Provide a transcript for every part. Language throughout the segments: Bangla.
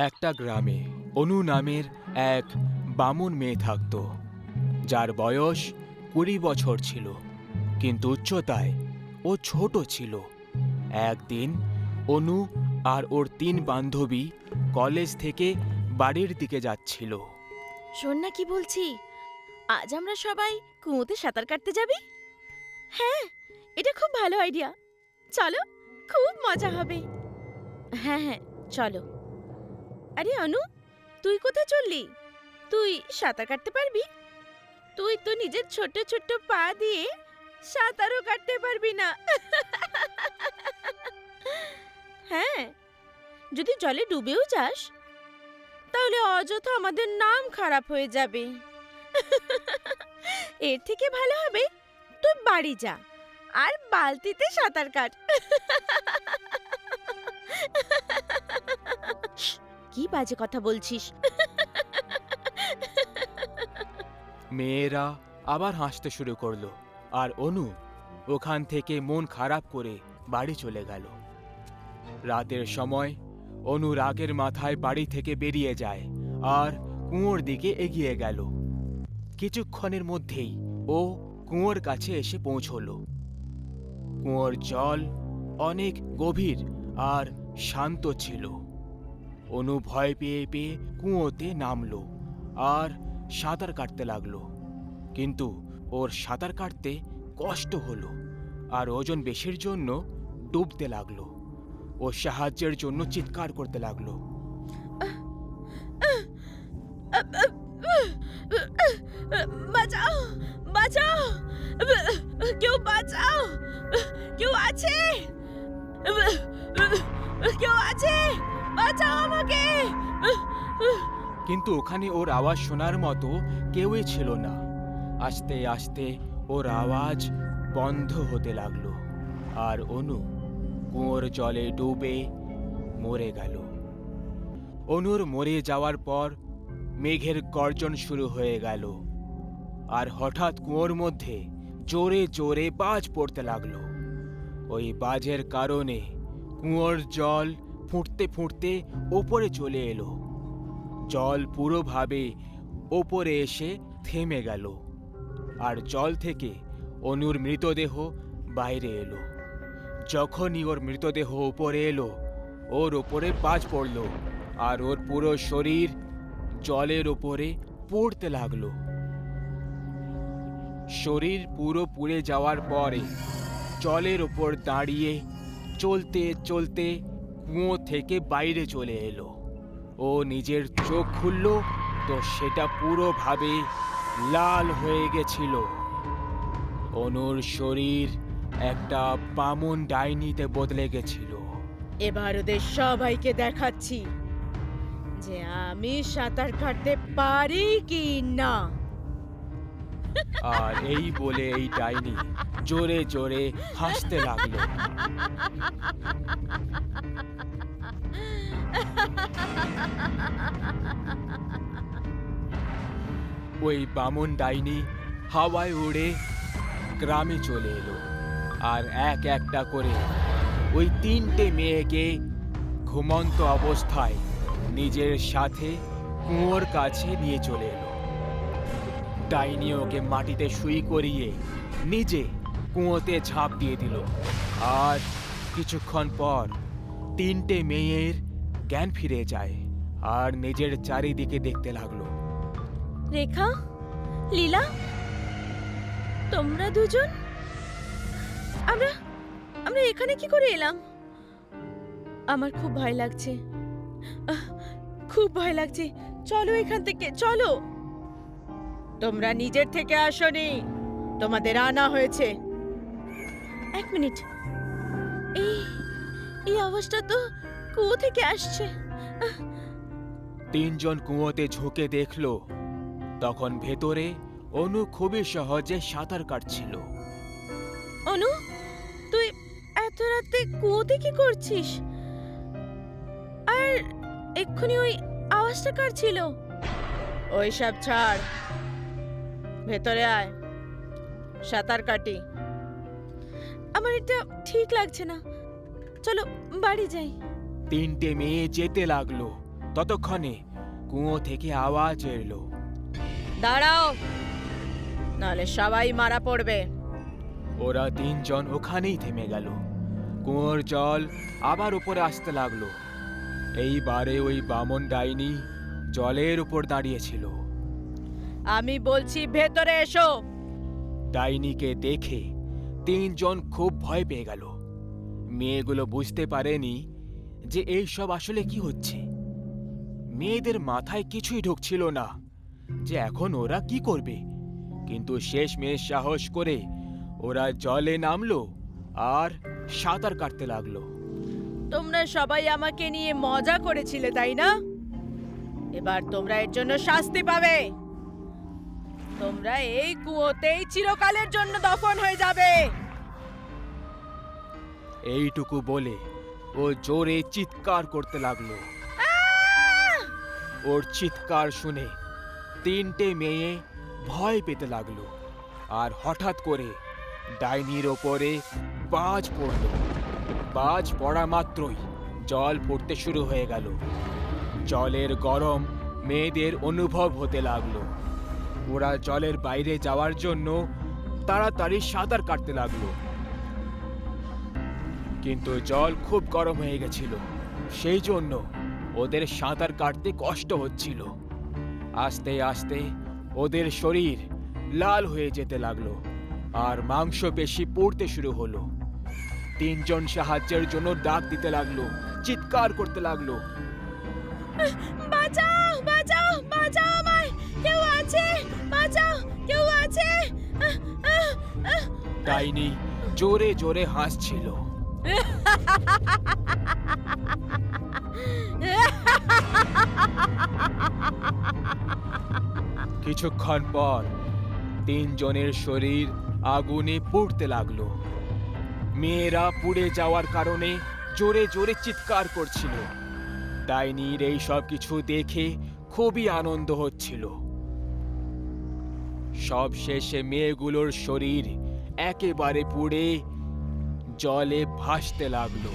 একটা গ্রামে অনু নামের এক বামুন মেয়ে থাকত, যার বয়স 20 বছর ছিল, কিন্তু উচ্চতায় ও ছোট ছিল। একদিন অনু আর ওর 3 বান্ধবী কলেজ থেকে বাড়ির দিকে যাচ্ছিল। শোন না কি বলছি, আজ আমরা সবাই কুয়োতে সাঁতার কাটতে যাবি? হ্যাঁ, এটা খুব ভালো আইডিয়া। চলো, খুব মজা হবে। হ্যাঁ হ্যাঁ, চলো। আরে অনু, তুই কোথায় চললি? তুই সাঁতার কাটতে পারবি? তুই তো নিজের ছোট ছোট পা দিয়ে সাঁতারও কাটতে পারবি না। হ্যাঁ, যদি জলে ডুবেও যাস তাহলে অযথা আমাদের নাম খারাপ হয়ে যাবে। এর থেকে ভালো হবে তুই বাড়ি যা আর বালতিতে সাঁতার কাট। কি বাজে কথা বলছিস? মেয়েরা আবার হাসতে শুরু করলো, আর অনু ওখান থেকে মন খারাপ করে বাড়ি চলে গেল। রাতের সময় অনু রাগের মাথায় বাড়ি থেকে বেরিয়ে যায় আর কুয়োর দিকে এগিয়ে গেল। কিছুক্ষণের মধ্যেই ও কুয়োর কাছে এসে পৌঁছলো। কুয়োর জল অনেক গভীর আর শান্ত ছিল। অনু ভয় পেয়ে পেয়ে কুয়োতে নামলো আর সাঁতার কাটতে লাগলো, কিন্তু ওর সাঁতার কাটতে কষ্ট হলো আর ওজন বেশির জন্য ডুবতে লাগলো। ও সাহায্যের জন্য চিৎকার করতে লাগলো। বাঁচাও, বাঁচাও, কেউ বাঁচাও, কেউ আছে, কেউ আছে, বাঁচাও আমাকে। কিন্তু ওখানে ওর আওয়াজ শোনার মতো কেউই ছিল না। আস্তে আস্তে ওর আওয়াজ বন্ধ হতে লাগলো আর অনু কুয়োর জলে ডুবে মরে গেল। অনুর মরে যাওয়ার পর মেঘের গর্জন শুরু হয়ে গেল, আর হঠাৎ কুয়োর মধ্যে জোরে জোরে বাজ পড়তে লাগলো। ওই বাজের কারণে কুয়োর জল ফুটতে ফুটতে ওপরে চলে এলো। জল পুরোভাবে ওপরে এসে থেমে গেল, আর জল থেকে অনুর মৃতদেহ বাইরে এলো। যখনই ওর মৃতদেহ উপরে এলো, ওর ওপরে বাজ পড়ল আর ওর পুরো শরীর জলের ওপরে পড়তে লাগলো। শরীর পুরো পুড়ে যাওয়ার পরে জলের ওপর দাঁড়িয়ে চলতে চলতে কুয়ো থেকে বাইরে চলে এলো। ও নিজের চোখ খুলল তো সেটা পুরোভাবে লাল হয়ে গেছিল। অনুর শরীর একটা বামুন ডাইনিতে বদলে গেছিল। এবার ওদের সবাইকে দেখাচ্ছি যে আমি সাঁতার কাটতে পারি কি না। আর এই বলে এই ডাইনি জোরে জোরে হাসতে লাগলো। ওই বামুন ডাইনি হাওয়ায় উড়ে গ্রামে চলে এলো আর এক একটা করে ওই 3টে মেয়েকে ঘুমন্ত অবস্থায় নিজের সাথে কুয়োর কাছে নিয়ে চলে এলো। ডাইনি ওকে মাটিতে শুই করিয়ে নিজে কুয়োতে ঝাঁপ দিয়ে দিল, আর কিছুক্ষণ পর 3টে মেয়ের জ্ঞান ফিরে যায় আর নিজের চারিদিকে দেখতে লাগলো। রেখা, লীলা, তোমরা দুজন, আমরা আমরা এখানে কি করে এলাম? আমার খুব ভয় লাগছে, খুব ভয় লাগছে। চলো এখান থেকে, চলো। তোমরা নিজের থেকে আসোনি, তোমাদের আনা হয়েছে। 1 মিনিট, এই আওয়াজটা তো কুয়ো থেকে আসছে। 3জন কুয়োতে ঝুঁকে দেখলো, তখন ভেতরে অনু খুবই সহজে সাঁতার কাটছিল। অনু, তুই এত রাতে কুয়োতে কি করছিস? আর এক্ষুনি ওই আওয়াজটা কার ছিল? ওই সব ছাড়, ভেতরে আয়, সাঁতার কাটি। আমার এটা ঠিক লাগছে না, চলো বাড়ি যাই। 3টে মেয়ে যেতে লাগলো, ততক্ষণে কুয়ো থেকে আওয়াজ এলো, দাঁড়াও, নাহলে সবাই মারা পড়বে। ওরা তিনজন ওখানেই থেমে গেল। কুয়োর জল আবার উপরে আসতে লাগলো। এইবারে ওই বামন ডাইনি জলের উপর দাঁড়িয়েছিল। আমি বলছি ভেতরে এসো। ডাইনিকে দেখে তিনজন খুব ভয় পেয়ে গেল। মেয়েগুলো বুঝতে পারেনি যে এই সব আসলে কি হচ্ছে। মেয়েদের মাথায় কিছুই ঢুকছিল না যে এখন ওরা কি করবে। কিন্তু শেষমেশ সাহস করে ওরা জলে নামলো আর সাঁতার কাটতে লাগলো। তোমরা সবাই আমাকে নিয়ে মজা করেছিলে, তাই না? এবার তোমরা এর জন্য শাস্তি পাবে। তোমরা এই কুয়োতেই চিরকালের জন্য দফন হয়ে যাবে। এইটুকু বলে ও জোরে চিৎকার করতে লাগলো। ওর চিৎকার শুনে তিনটে মেয়ে ভয় পেতে লাগলো। আর হঠাৎ করে ডাইনির ওপরে বাজ পড়ল। বাজ পড়া মাত্রই জল পড়তে শুরু হয়ে গেল। জলের গরম মেয়েদের অনুভব হতে লাগলো। ওরা জলের বাইরে যাওয়ার জন্য তাড়াতাড়ি সাঁতার কাটতে লাগলো। কিন্তু জল খুব গরম হয়ে গেছিল, সেই জন্য ওদের সাঁতার কাটতে কষ্ট হচ্ছিল। আস্তে আস্তে ওদের শরীর লাল হয়ে যেতে লাগলো আর মাংসপেশি পড়তে শুরু হলো। তিনজন সাহায্যের জন্য ডাক দিতে লাগলো, চিৎকার করতে লাগলো, বাঁচাও, বাঁচাও, বাঁচাও আমায়, কেউ আছে, বাঁচাও, কেউ আছে। ডাইনি জোরে জোরে হাসছিল। কিছুক্ষণ পর তিনজনের শরীর আগুনে পুড়তে লাগলো। মেয়েরা পুড়ে যাওয়ার কারণে জোরে জোরে চিৎকার করছিল। ডাইনির এই সব কিছু দেখে খুবই আনন্দ হচ্ছিল। সব শেষে মেয়েগুলোর শরীর একেবারে পুড়ে জলে ভাসতে লাগলো।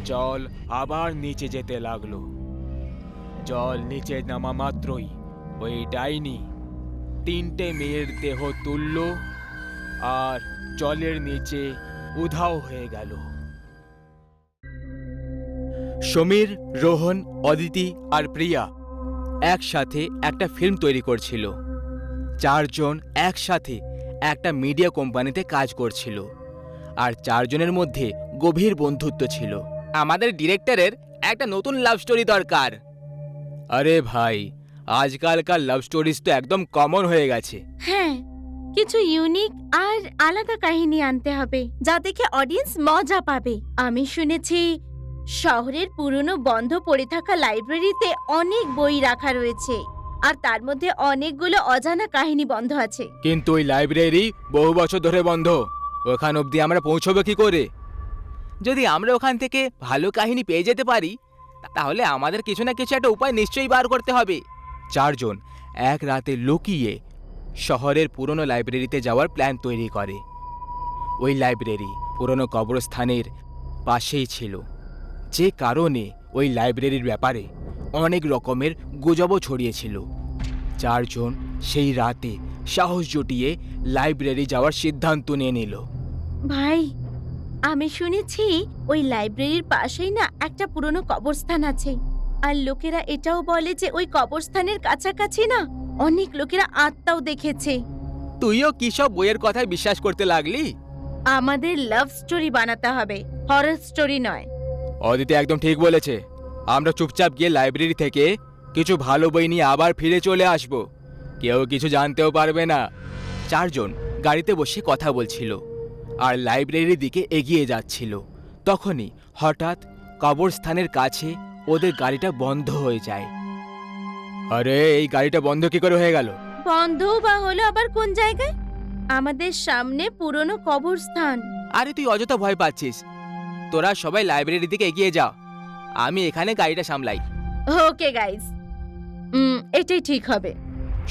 জল আবার নিচে যেতে লাগলো। জল নিচে নামা মাত্রই ওই ডাইনি তিনটে মেয়ের দেহ তুলল আর জলের নিচে উধাও হয়ে গেল। সমীর, রোহন, অদিতি আর প্রিয়া একসাথে একটা ফিল্ম তৈরি করছিল। চারজন একসাথে একটা মিডিয়া কোম্পানিতে কাজ করছিল আর চারজনের মধ্যে গভীর বন্ধুত্ব ছিল। আমাদের ডিরেক্টরের একটা নতুন লাভ স্টোরি দরকার। আরে ভাই, আজকালকার লাভ স্টোরিজ তো একদম কমন হয়ে গেছে। হ্যাঁ, কিছু ইউনিক আর আলাদা কাহিনী আনতে হবে যা দেখে অডিয়েন্স মজা পাবে। আমি শুনেছি শহরের পুরনো বন্ধ পড়ে থাকা লাইব্রেরিতে অনেক বই রাখা রয়েছে আর তার মধ্যে অনেকগুলো অজানা কাহিনী বন্ধ আছে। কিন্তু ওই লাইব্রেরি বহু বছর ধরে বন্ধ, ওখান অবধি আমরা পৌঁছবো কি করে? যদি আমরা ওখান থেকে ভালো কাহিনী পেয়ে যেতে পারি তাহলে আমাদের কিছু না কিছু একটা উপায় নিশ্চয়ই বার করতে হবে। চারজন এক রাতে লুকিয়ে শহরের পুরনো লাইব্রেরিতে যাওয়ার প্ল্যান তৈরি করে। ওই লাইব্রেরি পুরনো কবরস্থানের পাশেই ছিল, যে কারণে ওই লাইব্রেরির ব্যাপারে অনেক রকমের গুজবও ছড়িয়েছিল। চারজন সেই রাতে সাহস জুটিয়ে লাইব্রেরি যাওয়ার সিদ্ধান্ত নিয়ে নিল। ভাই, আমি শুনেছি ওই লাইব্রেরির পাশেই না একটা পুরনো কবরস্থান আছে আর লোকেরা এটাও বলে যে ওই কবরস্থানের কাছাকাছি না অনেক লোকেরা আত্মাও দেখেছে। তুইও কি সব বইয়ের কথায় বিশ্বাস করতে লাগলি? আমাদের লাভ স্টোরি বানাতে হবে, হরর স্টোরি নয়। অদিতি একদম ঠিক বলেছে। আমরা চুপচাপ গিয়ে লাইব্রেরি থেকে কিছু ভালো বই নিয়ে আবার ফিরে চলে আসব, কেউ কিছু জানতেও পারবে না। চারজন গাড়িতে বসে কথা বলছিল আর লাইব্রেরির দিকে এগিয়ে যাচ্ছিল। তখনই হঠাৎ কবরস্থানের কাছে ওদের গাড়িটা বন্ধ হয়ে যায়। আরে, এই গাড়িটা বন্ধ কি করে হয়ে গেল? বন্ধ বা হলো আবার কোন জায়গায়? আমাদের সামনে পুরনো কবরস্থান। আরে তুই অযথা ভয় পাচ্ছিস। তোরা সবাই লাইব্রেরির দিকে এগিয়ে যা, আমি এখানে গাড়িটা সামলাই। ওকে গাইস, এটাই ঠিক হবে।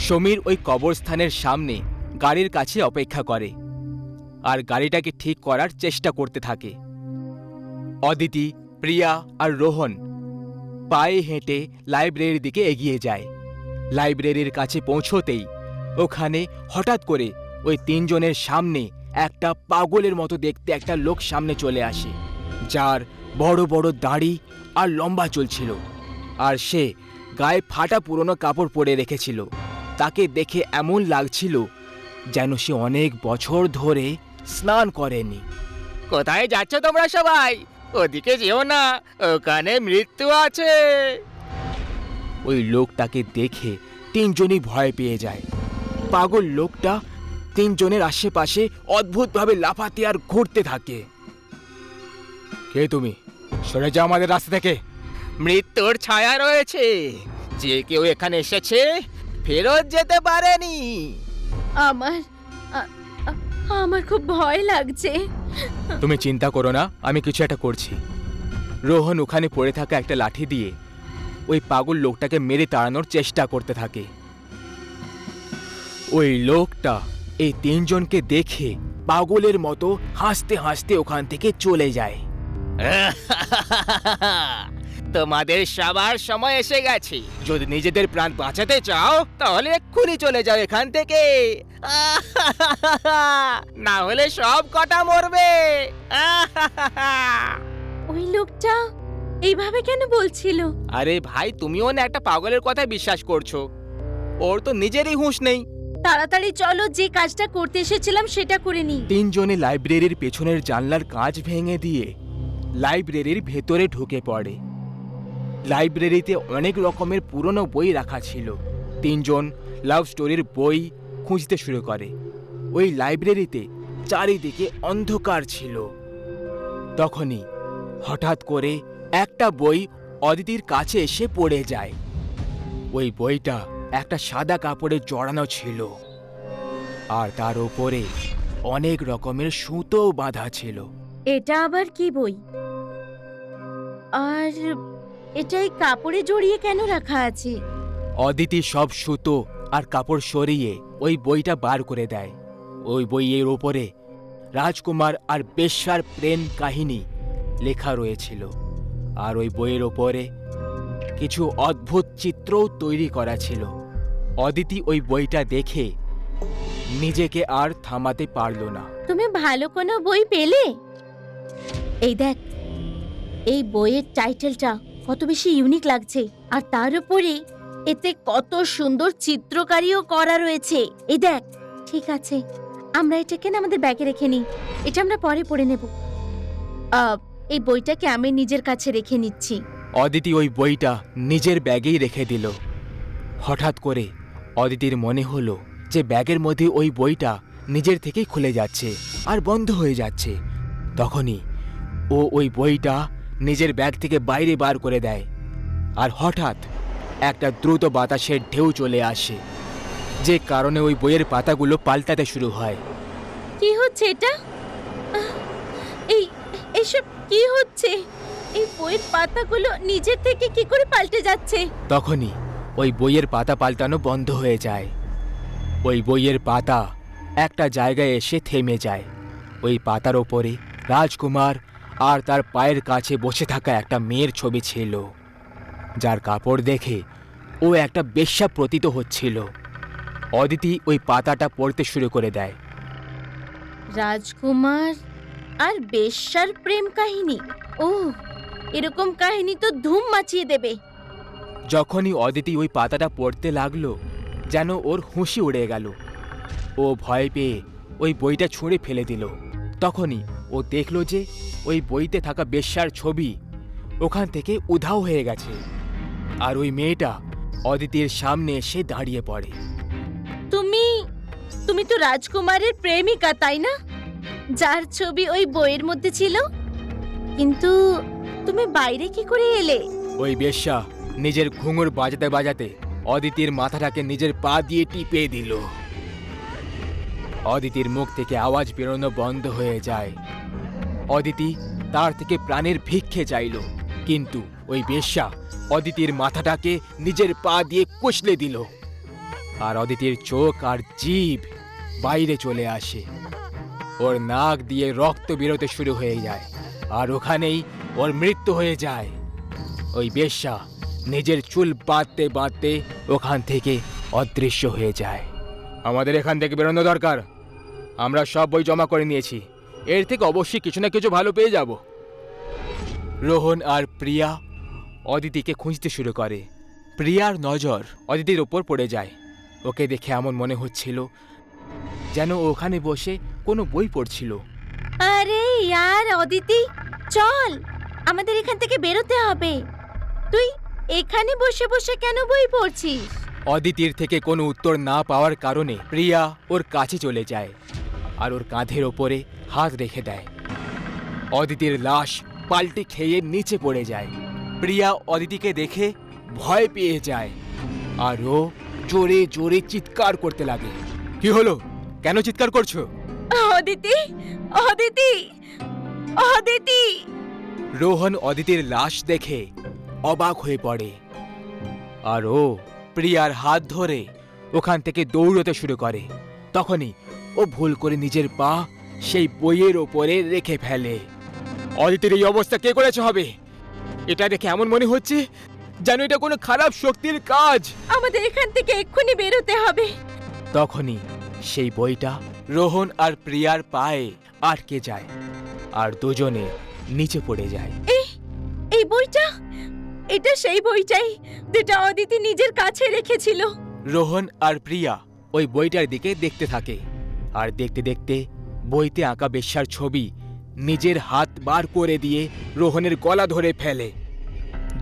সমীর ওই কবরস্থানের সামনে গাড়ির কাছে অপেক্ষা করে আর গাড়িটাকে ঠিক করার চেষ্টা করতে থাকে। অদিতি, প্রিয়া আর রোহন পায়ে হেঁটে লাইব্রেরির দিকে এগিয়ে যায়। লাইব্রেরির কাছে পৌঁছতেই ওখানে হঠাৎ করে ওই তিনজনের সামনে একটা পাগলের মতো দেখতে একটা লোক সামনে চলে আসে, যার বড় বড় দাড়ি আর লম্বা চুল ছিল, আর সে গায়ে ফাটা পুরনো কাপড় পরে রেখেছিল। তাকে দেখে এমন লাগছিল যেন সে অনেক বছর ধরে স্নান করেনি। কোথায় যাচ্ছ তোমরা সবাই? ওদিকে যেও না, ওখানে মৃত্যু আছে। ওই লোকটাকে দেখে তিনজনই ভয় পেয়ে যায়। পাগল লোকটা তিনজনের আশেপাশে অদ্ভুতভাবে লাফাতে আর ঘুরতে থাকে। কে তুমি? সরে যাও আমাদের রাস্তা থেকে। মৃত্যুর ছায়া রয়েছে, যে কেউ এখানে এসেছে ফেরত যেতে পারেনি। আমার আমার খুব ভয় লাগছে। তুমি চিন্তা করো না, আমি কিছু একটা করছি। রোহন ওখানে পড়ে থাকা একটা লাঠি দিয়ে ওই পাগল লোকটাকে মেরে তাড়ানোর চেষ্টা করতে থাকে। ওই লোকটা এই তিনজনকে দেখে পাগলের মতো হাসতে হাসতে ওখান থেকে চলে যায়। তোমাদের সবার সময় এসে গেছে। যদি নিজেদের প্রাণ বাঁচাতে চাও তাহলে এক্ষুনি চলে যাও এখান থেকে, না হলে সব কটা মরবে। ওই লোকটা এইভাবে কেন বলছিল? আরে ভাই, তুমিও না একটা পাগলের কথা বিশ্বাস করছো? ওর তো নিজেরই হুঁশ নেই। তাড়াতাড়ি চলো, যে কাজটা করতে এসেছিলাম সেটা করে নি। তিনজনে লাইব্রেরির পেছনের জানলার কাঁচ ভেঙে দিয়ে লাইব্রেরির ভেতরে ঢুকে পড়ে। লাইব্রেরিতে অনেক রকমের পুরনো বই রাখা ছিল। তিনজন লাভ স্টোরির বই খুঁজতে শুরু করে। ওই লাইব্রেরিতে চারিদিকে অন্ধকার ছিল। তখনই হঠাৎ করে একটা বই অদিতির কাছে এসে পড়ে যায়। ওই বইটা একটা সাদা কাপড়ে জড়ানো ছিল, আর তার উপরে অনেক রকমের সুতো বাঁধা ছিল। এটা আবার কি বই? আর এটাই কাপড়ে জড়িয়ে কেন রাখা আছে? অদিতি সব সুতো আর কাপড় সরিয়ে ওই বইটা বার করে দেয়। ওই বইয়ের ওপরে রাজকুমার আর বেশ্যার প্রেম কাহিনী লেখা রয়েছিল, আর ওই বইয়ের ওপরে কিছু অদ্ভুত চিত্রও তৈরি করা ছিল। অদিতি ওই বইটা দেখে নিজেকে আর থামাতে পারল না। তুমি ভালো কোনো বই পেলে? এই দেখ, এই বইয়ের টাইটেলটা কত বেশি ইউনিক লাগছে, আর তার উপরে এতে কত সুন্দর চিত্রকারিও করা রয়েছে। এই দেখ, ঠিক আছে, আমরা এটাকে না আমাদের ব্যাগে রেখে নিই, এটা আমরা পরে পড়ে নেব। এই বইটাকে আমি নিজের কাছে রেখে নিচ্ছি। অদিতি ওই বইটা নিজের ব্যাগেই রেখে দিল। হঠাৎ করে অদিতির মনে হলো যে ব্যাগের মধ্যে ওই বইটা নিজের থেকেই খুলে যাচ্ছে আর বন্ধ হয়ে যাচ্ছে। তখনই ও ওই বইটা নিজের ব্যাগ থেকে বাইরে বার করে দেয়, আর হঠাৎ একটা দ্রুত বাতাসের ঢেউ চলে আসে, যে কারণে ওই বইয়ের পাতাগুলো পাল্টাতে শুরু হয়। কি হচ্ছে এটা? এইসব কি হচ্ছে? এই বইয়ের পাতাগুলো নিজের থেকে কি করে পাল্টে যাচ্ছে? তখনই ওই বইয়ের পাতা পাল্টানো বন্ধ হয়ে যায়। ওই বইয়ের পাতা একটা জায়গায় এসে থেমে যায়। ওই পাতার ওপরে রাজকুমার আর তার পায়ের কাছে বসে থাকা একটা মেয়ের ছবি ছিল, যার কাপড় দেখে ও একটা বেশ্যা প্রতীত হচ্ছিল। অদিতি ওই পাতাটা পড়তে শুরু করে দেয়। রাজকুমার আর বেশ্যার প্রেম কাহিনী? ও, এরকম কাহিনী তো ধুম মাচিয়ে দেবে। যখনই অদিতি ওই পাতাটা পড়তে লাগলো, যেন ওর হুঁশি উড়ে গেল। ও ভয় পেয়ে ওই বইটা ছুঁড়ে ফেলে দিল। তখনই ও দেখল যে ওই বইতে থাকা বেশ্যার ছবি ওখান থেকে উধাও হয়ে গেছে, আর ওই মেয়েটা অদিতির সামনে এসে দাঁড়িয়ে পড়ে। তুমি তো রাজকুমারের প্রেমিকা, তাই না? যার ছবি ওই বইয়ের মধ্যে ছিল। কিন্তু তুমি বাইরে কি করে এলে? ওই বেশ্যা নিজের ঘুঙুর বাজাতে বাজাতে অদিতির মাথাটাকে নিজের পা দিয়ে টিপে দিল। অদিতির মুখ থেকে আওয়াজ বেরোনো বন্ধ হয়ে যায়। অদিতি তার থেকে প্রাণের ভিক্ষে চাইল, কিন্তু ওই বেশ্যা অদিতির মাথাটাকে নিজের পা দিয়ে কুচলে দিল, আর অদিতির চোখ আর জিভ বাইরে চলে আসে। ওর নাক দিয়ে রক্ত বেরোতে শুরু হয়ে যায়, আর ওখানেই ওর মৃত্যু হয়ে যায়। ওই বেশ্যা নিজের চুল বাঁধতে বাঁধতে ওখান থেকে অদৃশ্য হয়ে যায়। আমাদের এখান থেকে বেরোনো দরকার। আমরা সব বই জমা করে নিয়েছি, এর থেকে অবশ্যই কিছু না কিছু ভালো পেয়ে যাব। রোহন আর প্রিয়া অদিতিকে খুঁজতে শুরু করে। প্রিয়ার নজর অদিতির ওপর পড়ে যায়। ওকে দেখে এমন মনে হচ্ছিল যেন ও ওখানে বসে কোনো বই পড়ছিল। আরে ইয়ার অদিতি, চল, আমাদের এখান থেকে বেরোতে হবে। তুই এখানে বসে বসে কেন বই পড়ছিস? অদিতির থেকে কোনো উত্তর না পাওয়ার কারণে প্রিয়া ওর কাছে চলে যায় আর ওর কাঁধের ওপরে হাত রেখে দেয়। অদিতির লাশ পাল্টি খেয়ে নিচে পড়ে যায়। প্রিয়া অদিতিকে দেখে ভয় পেয়ে যায় আর ও জোরে জোরে চিৎকার করতে লাগে। কি হলো, কেন চিৎকার করছো? অদিতি, অদিতি, অদিতি! রোহন অদিতির লাশ দেখে অবাক হয়ে পড়ে আর ও প্রিয়ার হাত ধরে ওখান থেকে দৌড়তে শুরু করে। তখনই ও ভুল করে নিজের পা সেই বইয়ের ওপরে রেখে ফেলে। অদিতির এই অবস্থা কে করেছে হবে? এটা দেখে এমন মনে হচ্ছে যেন এটা কোনো খারাপ শক্তির কাজ। আমাদের এখান থেকে এক্ষুনি বেরোতে হবে। তখনই সেই বইটা রোহন আর প্রিয়ার পায়ে আটকে যায় আর দুজনে নিচে পড়ে যায়। এই বইটা, এটা সেই বইটাই যেটা অদিতি নিজের কাছে রেখেছিল। রোহন আর প্রিয়া ওই বইটার দিকে দেখতে থাকে আর দেখতে দেখতে বইতে আঁকা বেশ্যার ছবি নিজের হাত বার করে দিয়ে রোহনের গলা ধরে ফেলে।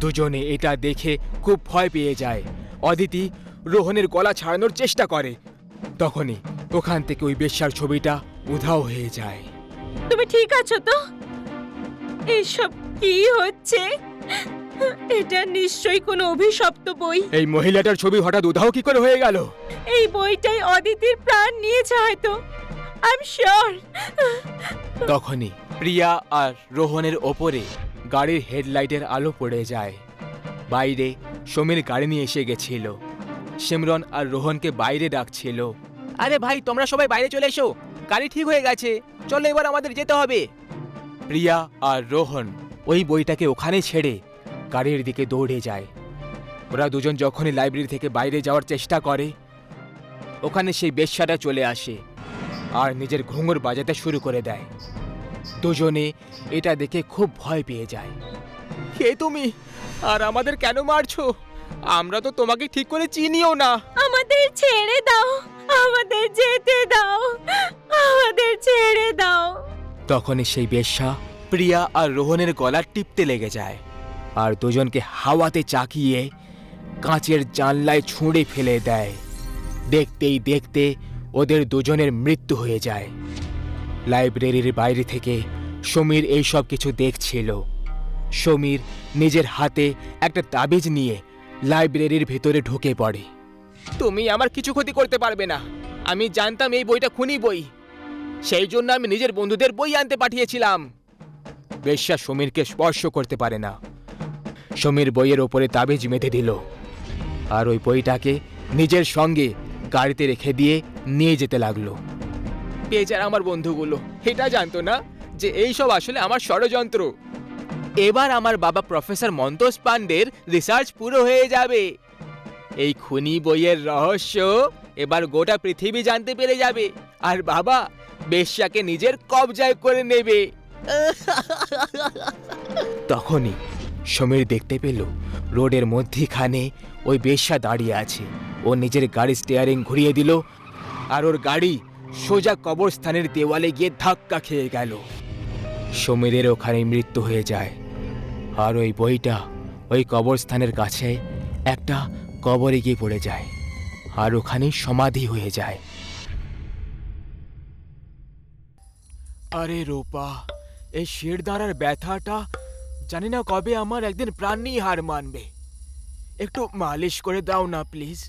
দুজনে এটা দেখে খুব ভয় পেয়ে যায়। অদিতি রোহনের গলা ছাড়ানোর চেষ্টা করে, তখনই ওখান থেকে ওই বেশ্যার ছবিটা উধাও হয়ে যায়। তুমি ঠিক আছো তো? এসব কি হচ্ছে? এটা নিশ্চয়ই কোনো অভিশপ্ত বই। এই মহিলাটার ছবি হঠাৎ উধাও কি করে হয়ে গেল? এই বইটাই অদিতির প্রাণ নিয়েছে হয়তো, আই এম শিওর। তখনই প্রিয়া আর রোহনের ওপরে গাড়ির হেডলাইটের আলো পড়ে যায়। বাইরে সমীর গাড়ি নিয়ে এসে গেছিল। সিমরন আর রোহনকে বাইরে ডাকছিল। আরে ভাই, তোমরা সবাই বাইরে চলে এসো, গাড়ি ঠিক হয়ে গেছে, চলো এবার আমাদের যেতে হবে। প্রিয়া আর রোহন ওই বইটাকে ওখানে ছেড়ে গাড়ির দিকে দৌড়ে যায়। ওরা দুজন যখনই লাইব্রেরি থেকে বাইরে যাওয়ার চেষ্টা করে, ওখানে সেই বেশ্যাটা চলে আসে আর নিজের ঘুঙুর বাজাতে শুরু করে দেয়। দুজনে এটা দেখে খুব ভয় পেয়ে যায়। কে তুমি আর আমাদের কেন মারছো? আমরা তো তোমাকে ঠিক করে চিনিও না। আমাদের ছেড়ে দাও, আমাদের যেতে দাও, আমাদের ছেড়ে দাও। তখনই সেই বেশ্যা প্রিয়া আর রোহনের গলা টিপতে লেগে যায় আর দুজনকে হাওয়াতে চাকিয়ে কাঁচের জানলায় ছুঁড়ে ফেলে দেয়। দেখতেই দেখতে ওদের দুজনের মৃত্যু হয়ে যায়। লাইব্রেরির বাইরে থেকে সমীর এই সব কিছু দেখছিল। সমীর নিজের হাতে একটা তাবিজ নিয়ে লাইব্রেরির ভেতরে ঢুকে পড়ে। তুমি আমার কিছু ক্ষতি করতে পারবে না, আমি জানতাম এই বইটা খুনি বই, সেই জন্য আমি নিজের বন্ধুদের বই আনতে পাঠিয়েছিলাম। বেশ্যা সমীরকে স্পর্শ করতে পারে না। সমীর বইয়ের ওপরে তাবিজ বেঁধে দিল আর ওই বইটাকে নিজের সঙ্গে গাড়িতে রেখে দিয়ে নিয়ে যেতে লাগলো। বেচারা আমার বন্ধুগুলো এটা জানতো না যে এই সব আসলে আমার ষড়যন্ত্র। এবার আমার বাবা প্রফেসর মন্তোষ পান্ডের রিসার্চ পুরো হয়ে যাবে। এই খুনি বইয়ের রহস্য এবার গোটা পৃথিবী জানতে পেরে যাবে আর বাবা বেশ্যাকে নিজের কবজায় করে নেবে। তখনই সমীর দেখতে পেল রোডের মধ্যখানে ওই বেশ্যা দাঁড়িয়ে আছে। ও নিজের গাড়ির স্টিয়ারিং ঘুরিয়ে দিল আর ওর গাড়ি সোজা কবরস্থানের দেওয়ালে গিয়ে ধাক্কা খেয়ে গেল। সমীরের ওখানে মৃত্যু হয়ে যায় আর ওই বইটা ওই কবরস্থানের কাছে একটা কবরে গিয়ে পড়ে যায় আর ওখানে সমাধি হয়ে যায়। আরে রূপা, এই শিরদাঁড়ার ব্যথাটা জানি না কবে আমার একদিন প্রাণ নিয়ে হার মানবে। একটু মালিশ করে দাও না প্লিজ।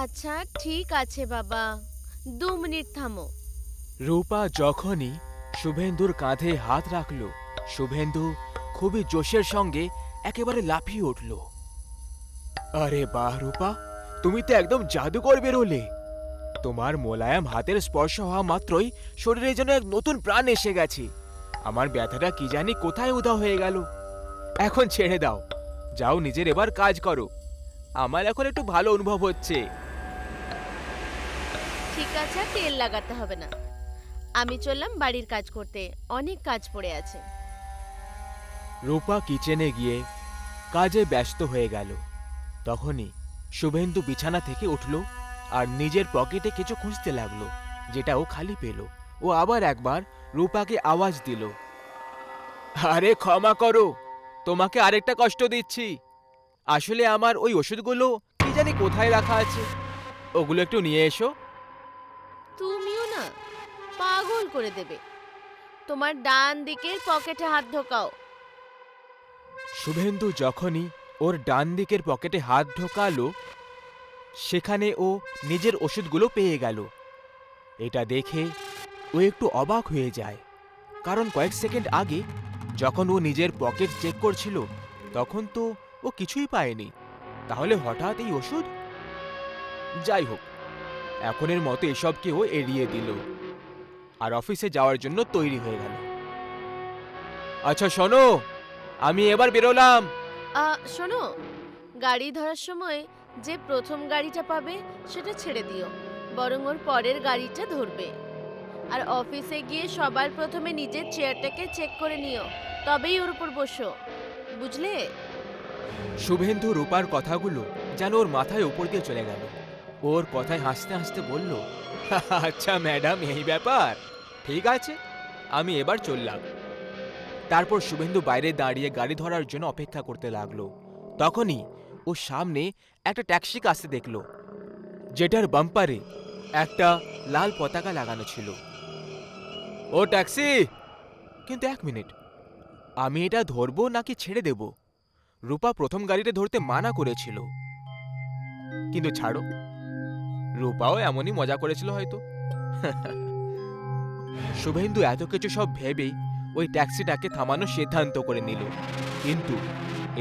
আচ্ছা ঠিক আছে বাবা, 2 মিনিট থামো। রূপা যখনই শুভেন্দুর কাঁধে হাত রাখল, শুভেন্দু খুবই জোশের সঙ্গে একেবারে লাফিয়ে উঠল। আরে বাহ রূপা, তুমি তো একদম জাদুকর বেরোলে। তোমার মোলায়েম হাতের স্পর্শ হওয়া মাত্রই শরীরে যেন এক নতুন প্রাণ এসে গেছে। আমার ব্যথাটা কি জানি কোথায় উধাও হয়ে গেল। এখন ছেড়ে দাও, যাও নিজের এবার কাজ করো, আমার এখন একটু ভালো অনুভব হচ্ছে। ঠিক আছে, আর তেল লাগাতে হবে না। আমি চললাম বাড়ির কাজ করতে, অনেক কাজ পড়ে আছে। রূপা কিচেনে গিয়ে কাজে ব্যস্ত হয়ে গেল। তখনই শুভেন্দু বিছানা থেকে উঠল আর নিজের পকেটে কিছু খুঁজতে লাগলো, যেটা ও খালি পেল। ও আবার একবার রূপাকে আওয়াজ দিল, আরে ক্ষমা করো, তোমাকে আরেকটা কষ্ট দিচ্ছি। আসলে আমার ওই ওষুধগুলো কি জানি কোথায় রাখা আছে, ওগুলো একটু নিয়ে এসো। তুমিও না পাগল করে দেবে। তোমার ডান দিকের পকেটে হাত ঢোকাও। শুভেন্দু যখনই ওর ডান দিকের পকেটে হাত ঢোকালো, সেখানে ও নিজের ওষুধগুলো পেয়ে গেল। এটা দেখে ও একটু অবাক হয়ে যায়, কারণ কয়েক সেকেন্ড আগে যখন ও নিজের পকেট চেক করছিল তখন তো ও কিছুই পায়নি। তাহলে হঠাৎ এই ওষুধ? যাই হোক, এখনের মতো এসবকে ও এড়িয়ে দিল আর অফিসে যাওয়ার জন্য তৈরি হয়ে গেল। আচ্ছা শোনো, আমি এবার বেরোলাম। শোনো, গাড়ি ধরার সময় যে প্রথম গাড়িটা পাবে সেটা ছেড়ে দিও, বরং ওর পরের গাড়িটা ধরবে। আর অফিসে গিয়ে সবার প্রথমে নিজের চেয়ারটাকে চেক করে নিও, তবেই ওর উপর বসো, বুঝলে? শুভেন্দু রূপার কথাগুলো যেন ওর মাথায় উপর দিয়ে চলে গেল। ওর কথায় হাসতে হাসতে বলল, আচ্ছা ম্যাডাম, এই ব্যাপার, ঠিক আছে, আমি এবার চললাম। তারপর শুভেন্দু বাইরে দাঁড়িয়ে গাড়ি ধরার জন্য অপেক্ষা করতে লাগলো। তখনই ও সামনে একটা ট্যাক্সিকে আসতে দেখল, যেটার বাম্পারে একটা লাল পতাকা লাগানো ছিল। ও ট্যাক্সি! কিন্তু এক মিনিট, আমি এটা ধরবো নাকি ছেড়ে দেব? রূপা প্রথম গাড়িটা ধরতে মানা করেছিল, কিন্তু ছাড়ো, রূপাও এমনই মজা করেছিল হয়তো। শুভেন্দু এত কিছু সব ভেবেই ওই ট্যাক্সিটাকে থামানোর সিদ্ধান্ত করে নিল, কিন্তু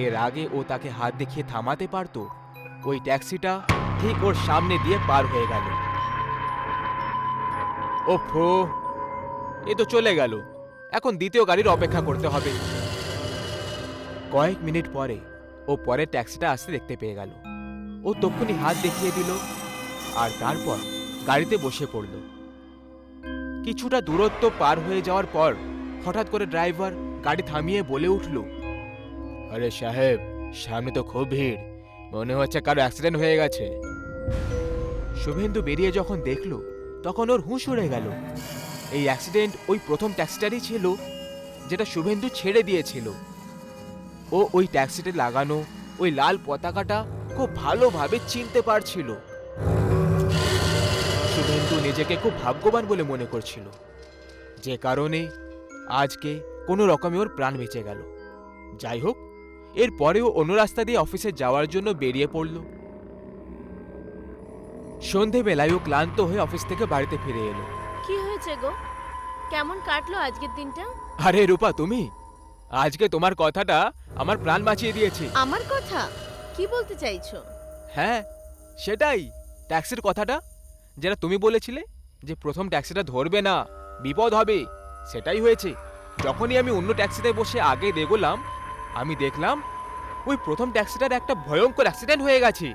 এর আগে ও তাকে হাত দেখিয়ে থামাতে পারত, ওই ট্যাক্সিটা ঠিক ওর সামনে দিয়ে পার হয়ে গেল। ওফো, এ তো চলে গেল, এখন দ্বিতীয় গাড়ির অপেক্ষা করতে হবে। কয়েক মিনিট পরে ও পরের ট্যাক্সিটা আসতে দেখতে পেয়ে গেল। ও তক্ষুনি হাত দেখিয়ে দিল আর তারপর গাড়িতে বসে পড়ল। কিছুটা দূরত্ব পার হয়ে যাওয়ার পর হঠাৎ করে ড্রাইভার গাড়ি থামিয়ে বলে উঠল, আরে সাহেব, সামনে তো খুব ভিড়, মনে হচ্ছে কারো অ্যাক্সিডেন্ট হয়ে গেছে। শুভেন্দু বেরিয়ে যখন দেখল তখন ওর হুঁশ উড়ে গেল। এই অ্যাক্সিডেন্ট ওই প্রথম ট্যাক্সিটারই ছিল, যেটা শুভেন্দু ছেড়ে দিয়েছিল। ও ওই ট্যাক্সিতে লাগানো ওই লাল পতাকাটা খুব ভালোভাবে চিনতে পারছিল। শুভেন্দু নিজেকে খুব ভাগ্যবান বলে মনে করছিল, যে কারণে আজকে কোনো রকমে ওর প্রাণ বেঁচে গেল। যাই হোক, এরপরেও অন্য রাস্তা দিয়ে অফিসে যাওয়ার জন্য বেরিয়ে পড়ল। সন্ধেবেলায় ও ক্লান্ত হয়ে অফিস থেকে বাড়িতে ফিরে এলো। কি হয়েছে গো? কেমন কাটলো আজকের দিনটা? আরে রূপা, তুমি? আজকে তোমার কথাটা আমার প্রাণ বাঁচিয়ে দিয়েছে। আমার কথা? কি বলতে চাইছো? হ্যাঁ, সেটাই, ট্যাক্সির কথাটা, যেটা তুমি বলেছিলে যে প্রথম ট্যাক্সিটা ধরবে না, বিপদ হবে, সেটাই হয়েছে। যখনই আমি অন্য ট্যাক্সিতে বসে আগে এগোলাম, আমি দেখলাম ওই প্রথম ট্যাক্সিটার একটা ভয়ঙ্কর অ্যাক্সিডেন্ট হয়ে গেছে।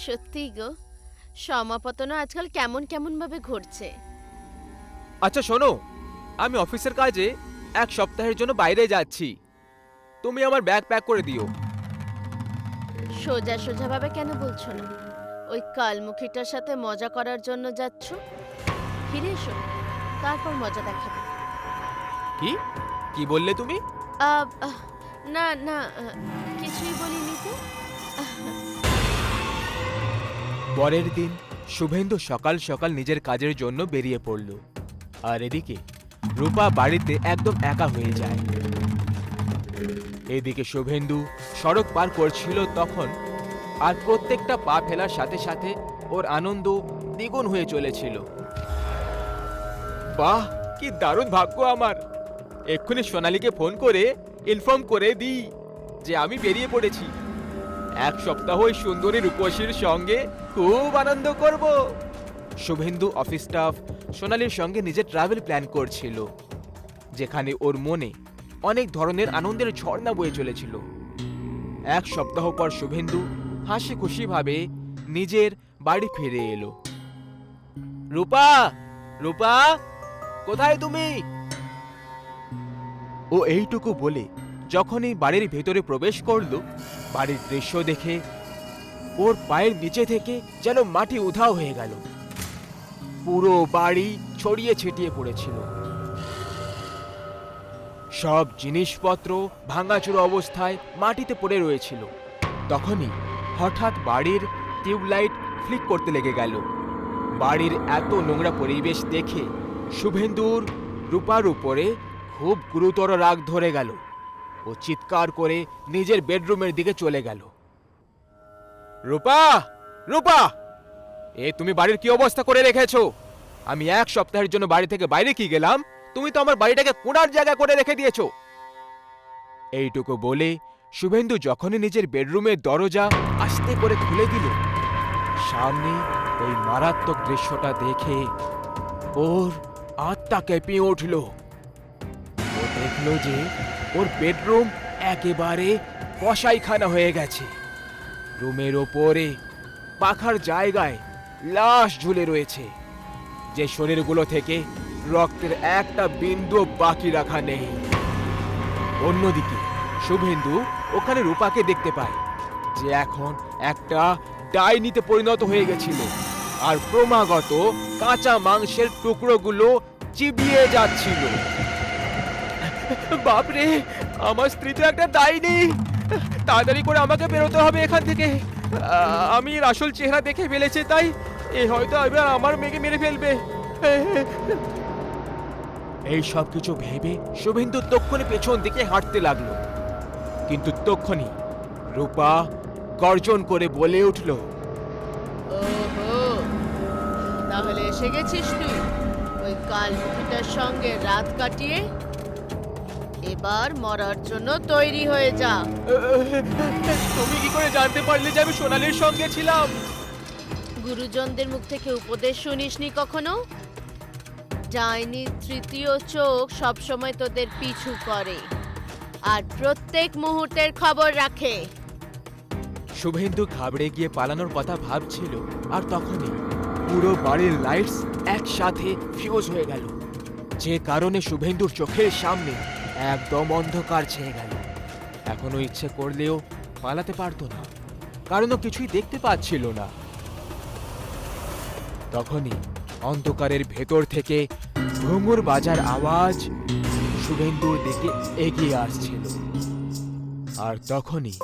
সত্যি গো, সমাপতনও আজকাল কেমন কেমন ভাবে ঘটছে। আচ্ছা শোনো, আমি অফিসের কাজে এক সপ্তাহের জন্য বাইরে যাচ্ছি, তুমি আমার ব্যাগ প্যাক করে দিও। সোজা সোজা ভাবে কেন বলছো না? ওই কালমুখীটার সাথে মজা করার জন্য যাচ্ছ, ফিরে এসো, তারপর মজা দেখাবে। কি কি বললে তুমি? না না, কিছুই বলিনি তো। পরের দিন শুভেন্দু সকাল সকাল নিজের কাজের জন্য বেরিয়ে পড়ল, আর এদিকে রূপা বাড়িতে একদম একা হয়ে যায়। এদিকে শুভেন্দু সড়ক পার করছিল তখন, আর প্রত্যেকটা পা ফেলার সাথে সাথে ওর আনন্দ দ্বিগুণ হয়ে চলেছিল। বাহ, কি দারুণ ভাগ্য আমার! এক্ষুনি সোনালীকে ফোন করে ইনফর্ম করে দিই যে আমি বেরিয়ে পড়েছি। এক সপ্তাহ ওই সুন্দরী রূপসীর সঙ্গে খুব আনন্দ করব। শুভেন্দু অফিস স্টাফ সোনালীর সঙ্গে নিজের ট্রাভেল প্ল্যান করছিল, যেখানে ওর মনে অনেক ধরনের আনন্দের ঝর্ণা বয়ে চলেছিল। এক সপ্তাহ পর শুভেন্দু হাসি খুশি ভাবে নিজের বাড়ি ফিরে এলো। রূপা, রূপা, কোথায় তুমি? ও এইটুকু বলে যখনই বাড়ির ভেতরে প্রবেশ করলো, বাড়ির দৃশ্য দেখে ওর পায়ের নিচে থেকে যেন মাটি উধাও হয়ে গেল। পুরো বাড়ি ছড়িয়ে ছিটিয়ে পড়েছিল। সব জিনিসপত্র ভাঙাচুরো অবস্থায় মাটিতে পড়ে রয়েছিল। তখনই হঠাৎ বাড়ির টিউবলাইট ফ্লিক করতে লেগে গেল। বাড়ির এত নোংরা পরিবেশ দেখে শুভেন্দুর রূপার উপরে খুব গুরুতর রাগ ধরে গেল। ও চিৎকার করে নিজের বেডরুমের দিকে চলে গেল। রূপা, রূপা, এ তুমি বাড়ির কি অবস্থা করে রেখেছো? আমি এক সপ্তাহের জন্য বাড়ি থেকে বাইরে কি গেলাম, তুমি তো আমার বাড়িটাকে কোণার জায়গা করে রেখে দিয়েছো। এইটুকু বলে শুভেন্দু যখনই নিজের বেডরুমের দরজা আস্তে করে খুলে দিল, সামনে ওই মারাত্মক দৃশ্যটা দেখে ওর আত্মা কেঁপে উঠল। ও দেখল যে ওর বেডরুম একেবারে কসাইখানা হয়ে গেছে। রুমের ওপরে পাখার জায়গায় লাশ ঝুলে রয়েছে, যে শরীরগুলো থেকে রক্তের একটা বিন্দু বাকি রাখা নেই। অন্যদিকে শুভেন্দু ওখানে রূপাকে দেখতে পায়, যে এখন একটা ডাইনিতে পরিণত হয়ে গেছিল আর ক্রমাগত কাঁচা মাংসের টুকরোগুলো চিবিয়ে যাচ্ছিল। বাপরে, আমার স্ত্রী তো একটা ডাইনি! তাড়াতাড়ি করে আমাকে বেরোতে হবে এখান থেকে। আমি এর আসল চেহারা দেখে ফেলেছি, তাই এ হয়তো এবার আমার মেয়েকে মেরে ফেলবে। এই সব কিছু ভেবে শুভেন্দু তক্ষণি পেছন দিকে হাঁটতে লাগলো। কিন্তু তক্ষণি রূপা গর্জন করে বলে উঠল, ওহো, তাহলে এসে গেছিস তুই ওই কালমুখিটার সঙ্গে রাত কাটিয়ে? এবার মরার জন্য তৈরি হয়ে যা। তুমি কি করে জানতে পারলে যে আমি সোনালীর সঙ্গে ছিলাম? গুরুজনদের মুখ থেকে উপদেশ শুনিসনি কখনো? ডাইনির তৃতীয় চোখ সবসময় তোদের পিছু করে আর প্রত্যেক মুহূর্তের খবর রাখে। শুভেন্দু ঘাবড়ে গিয়ে পালানোর কথা ভাবছিল, আর তখনই পুরো বাড়ির লাইটস একসাথে ফিউজ হয়ে গেল, যে কারণে শুভেন্দুর চোখের সামনে একদম অন্ধকার ছেয়ে গেল। এখনো ইচ্ছে করলেও পালাতে পারতো না, কারণ ও কিছুই দেখতে পাচ্ছিল না। তখনই অন্ধকারের ভেতর থেকে ঘুঙুর বাজার আওয়াজ শুভেন্দুর দিকে এগিয়ে আসছিল। আর তখনই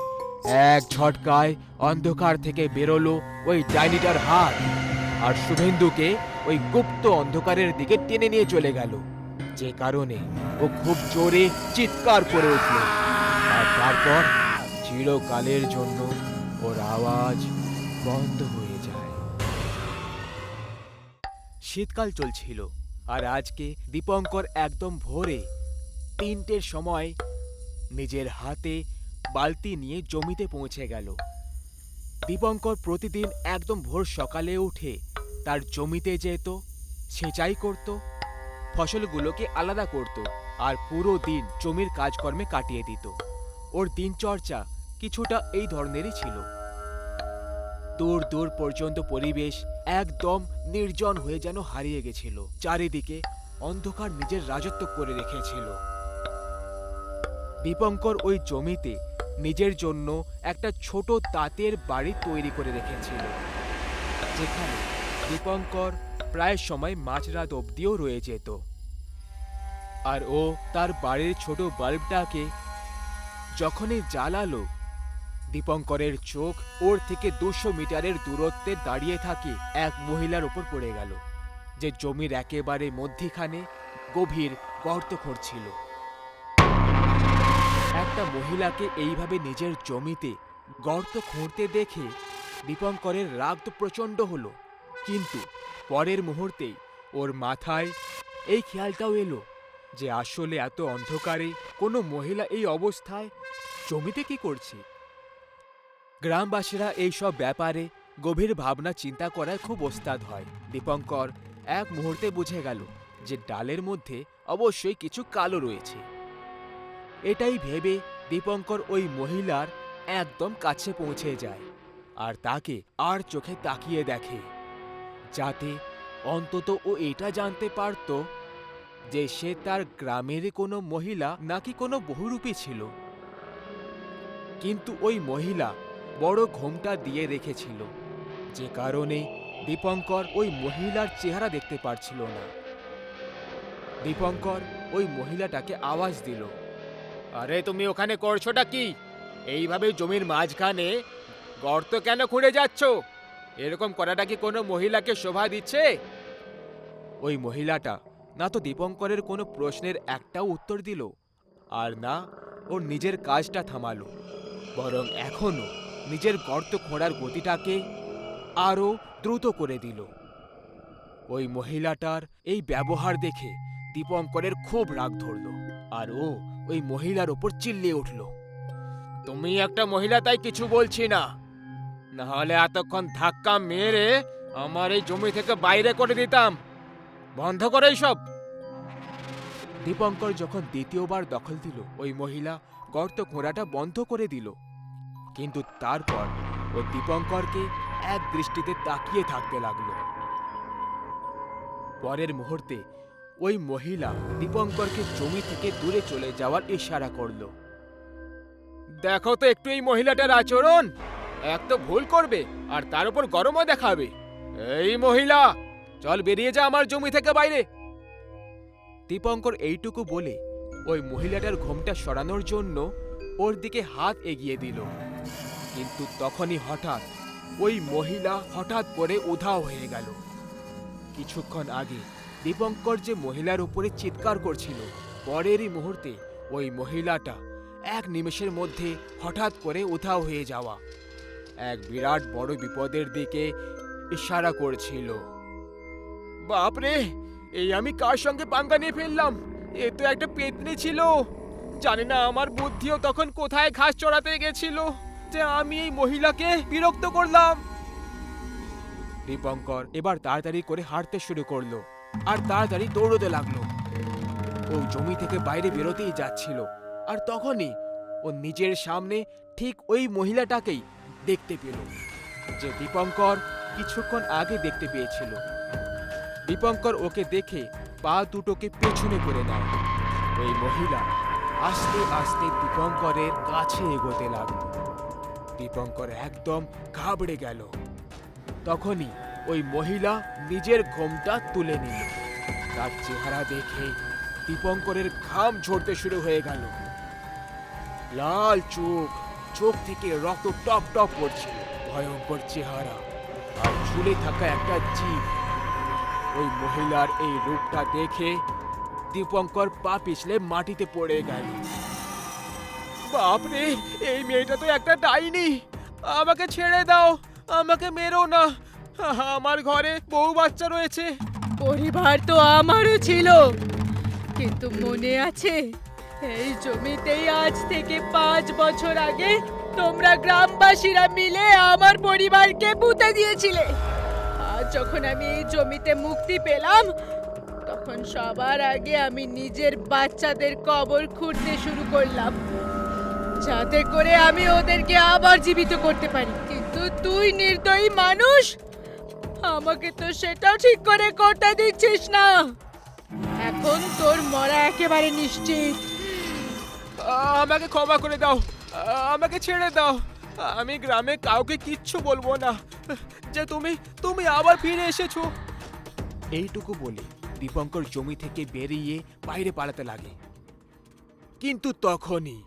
এক ঝটকায় অন্ধকার থেকে বেরোলো ওই ডাইনিটার হাত, আর শুভেন্দুকে ওই গুপ্ত অন্ধকারের দিকে টেনে নিয়ে চলে গেল, যে কারণে ও খুব জোরে চিৎকার করে উঠল। আর তারপর চিরকালের জন্য ওর আওয়াজ বন্ধ হয়ে যায়। শীতকাল চলছিল, আর আজকে দীপঙ্কর একদম ভোরে 3টের সময় নিজের হাতে বালতি নিয়ে জমিতে পৌঁছে গেল। দীপঙ্কর প্রতিদিন একদম ভোর সকালে উঠে তার জমিতে যেত, সেচাই করত, ফসলগুলোকে আলাদা করত, আর পুরো দিন জমির কাজকর্মে কাটিয়ে দিত। ওর দিনচর্চা কিছুটা এই ধরনেরই ছিল। দূর দূর পর্যন্ত পরিবেশ একদম নির্জন হয়ে যেন হারিয়ে গেছিল। চারিদিকে অন্ধকার নিজের রাজত্ব করে রেখেছিল। দীপঙ্কর ওই জমিতে নিজের জন্য একটা ছোট তাঁতের বাড়ি তৈরি করে রেখেছিল, যেখানে দীপঙ্কর প্রায় সময় মাঝরাত অবধিও রয়ে যেত। আর ও তার বাড়ির ছোট বাল্বটাকে যখনই জ্বালালো, দীপঙ্করের চোখ ওর থেকে 200 মিটারের দূরত্বে দাঁড়িয়ে থাকে এক মহিলার উপর পড়ে গেল, যে জমির একেবারে মধ্যিখানে গভীর গর্ত খুঁড়ছিল। একটা মহিলাকে এইভাবে নিজের জমিতে গর্ত খুঁড়তে দেখে দীপঙ্করের রাগ তো প্রচণ্ড হলো, কিন্তু পরের মুহূর্তেই ওর মাথায় এই খেয়ালটাও এলো যে আসলে এত অন্ধকারে কোনো মহিলা এই অবস্থায় জমিতে কি করছে। গ্রামবাসীরা এই সব ব্যাপারে গভীর ভাবনা চিন্তা করায় খুব ওস্তাদ হয়। দীপঙ্কর এক মুহূর্তে বুঝে গেল যে ডালের মধ্যে অবশ্যই কিছু কালো রয়েছে। এটাই ভেবে দীপঙ্কর ওই মহিলার একদম কাছে পৌঁছে যায় আর তাকে আর চোখে তাকিয়ে দেখে, যাতে অন্তত ও এটা জানতে পারত যে সে তার গ্রামেরই কোনো মহিলা নাকি কোনো বহুরূপী ছিল। কিন্তু ওই মহিলা বড় ঘোমটা দিয়ে রেখেছিল, যে কারণে দীপঙ্কর ওই মহিলার চেহারা দেখতে পারছিল না। দীপঙ্কর ওই মহিলাটাকে আওয়াজ দিল, আরে তুমি ওখানে করছোটা কি? এইভাবে জমির মাঝখানে গর্ত কেন খুঁড়ে যাচ্ছ? এরকম করাটা কি কোনো মহিলাকে শোভা দিচ্ছে? ওই মহিলাটা না তো দীপঙ্করের কোনো প্রশ্নের একটাও উত্তর দিল, আর না ওর নিজের কাজটা থামালো, বরং এখনো নিজের গর্ত খোঁড়ার গতিটাকে আরো দ্রুত করে দিল। ওই মহিলাটার এই ব্যবহার দেখে দীপঙ্করের খুব রাগ ধরল, আর ও ওই মহিলার ওপর চিল্লিয়ে উঠল, তুমি একটা মহিলা তাই কিছু বলছি না, নাহলে এতক্ষণ ধাক্কা মেরে আমার এই জমি থেকে বাইরে করে দিতাম। বন্ধ করো এইসব। দীপঙ্কর যখন দ্বিতীয়বার দখল দিল, ওই মহিলা গর্ত খোঁড়াটা বন্ধ করে দিল, কিন্তু তারপর ও দীপঙ্করকে এক দৃষ্টিতে তাকিয়ে থাকতে লাগলো। পরের মুহূর্তে ওই মহিলা দীপঙ্করকে জমি থেকে দূরে চলে যাওয়ার ইশারা করল। দেখো তো একটু এই মহিলাটার আচরণ, এক তো ভুল করবে আর তার উপর গরমও দেখাবে। এই মহিলা, চল বেরিয়ে যা আমার জমি থেকে বাইরে। দীপঙ্কর এইটুকু বলে ওই মহিলাটার ঘোমটা সরানোর জন্য ওর দিকে হাত এগিয়ে দিল, কিন্তু তখনই হঠাৎ ওই মহিলা হঠাৎ করে উধাও হয়ে গেল। কিছুক্ষণ আগে দীপঙ্কর যে মহিলার উপরে চিৎকার করছিল, পরেরই মুহূর্তে ওই মহিলাটা এক নিমেষের মধ্যে হঠাৎ করে উধাও হয়ে যাওয়া এক বিরাট বড় বিপদের দিকে ইশারা করছিল। বাপরে, এই আমি কার সঙ্গে পাঙ্গা নিয়ে ফেললাম? এ তো একটা পেতনি ছিল। জানি না আমার বুদ্ধিও তখন কোথায় ঘাস চড়াতে গেছিল যে আমি এই মহিলাকে বিরক্ত করলাম। দীপঙ্কর এবার তাড়াতাড়ি করে হাঁটতে শুরু করলো আর তাড়াতাড়ি দৌড়তে লাগলো। ও জমি থেকে বাইরে বেরোতেই যাচ্ছিল, আর তখনই ও নিজের সামনে ঠিক ওই মহিলাটাকেই দেখতে পেল, যে দীপঙ্কর কিছুক্ষণ আগে দেখতে পেয়েছিল। দীপঙ্কর ওকে দেখে পা দুটোকে পেছনে করে নেয়। ওই মহিলা আস্তে আস্তে দীপঙ্করের কাছে এগোতে লাগলো। দীপঙ্কর একদম ঘাবড়ে গেল। তখনই ওই মহিলা নিজের ঘোমটা তুলে নিল। তার চেহারা দেখে দীপঙ্করের ঘাম ঝরতে শুরু হয়ে গেল। লাল চোখ, চোখ থেকে রক্ত টপ টপ পড়ছিল, ভয়ঙ্কর চেহারা আর ঝুলে থাকা একটা জিভ। ওই মহিলার এই রূপটা দেখে দীপঙ্কর পা পিছলে মাটিতে পড়ে গেল। বাপরে, এই মেয়েটা তো একটা ডাইনি। আমাকে ছেড়ে দাও, আমাকে মেরো না, আমার ঘরে বউ বাচ্চা রয়েছে। পরিবার তো আমারও ছিল, কিন্তু মনে আছে এই জমিতেই আজ থেকে 5 বছর আগে তোমরা গ্রামবাসীরা মিলে আমার পরিবারকে পুঁতে দিয়েছিলে। আজ যখন আমি এই জমিতে মুক্তি পেলাম, তখন সবার আগে আমি নিজের বাচ্চাদের কবর খুঁড়তে শুরু করলাম, যাতে করে আমি ওদেরকে আবার জীবিত করতে পারি। কিন্তু তুই নির্দয়ী মানুষ, আমাকে তো সেটাও ঠিক করে করতে দিচ্ছিস না। এখন তোর মরা একেবারে নিশ্চিত। আমাকে ক্ষমা করে দাও, আমাকে ছেড়ে দাও। আমি গ্রামে কাউকে কিচ্ছু বলবো না যে তুমি আবার ফিরে এসেছো। এইটুকু বলে দীপঙ্কর জমি থেকে বেরিয়ে বাইরে পালাতে লাগে। কিন্তু তখনই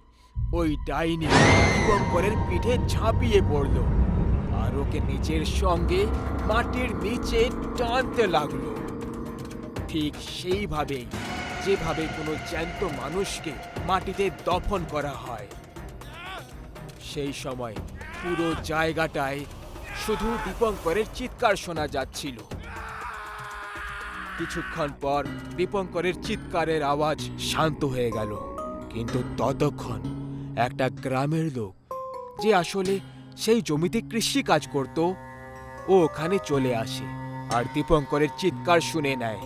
ওই ডাইনি দীপঙ্করের পিঠে ঝাঁপিয়ে পড়ল আর ওকে নিজের সঙ্গে মাটির নিচে টানতে লাগলো, ঠিক সেইভাবেই যেভাবে কোনো জ্যান্ত মানুষকে মাটিতে দফন করা হয়। সেই সময় পুরো জায়গাটায় শুধু দীপঙ্করের চিৎকার শোনা যাচ্ছিল। কিছুক্ষণ পর দীপঙ্করের চিৎকারের আওয়াজ শান্ত হয়ে গেল, কিন্তু ততক্ষণ একটা গ্রামের লোক, যে আসলে সেই জমিতে কৃষি কাজ করত, ও ওখানে চলে আসে আর দীপঙ্করের চিৎকার শুনে নেয়।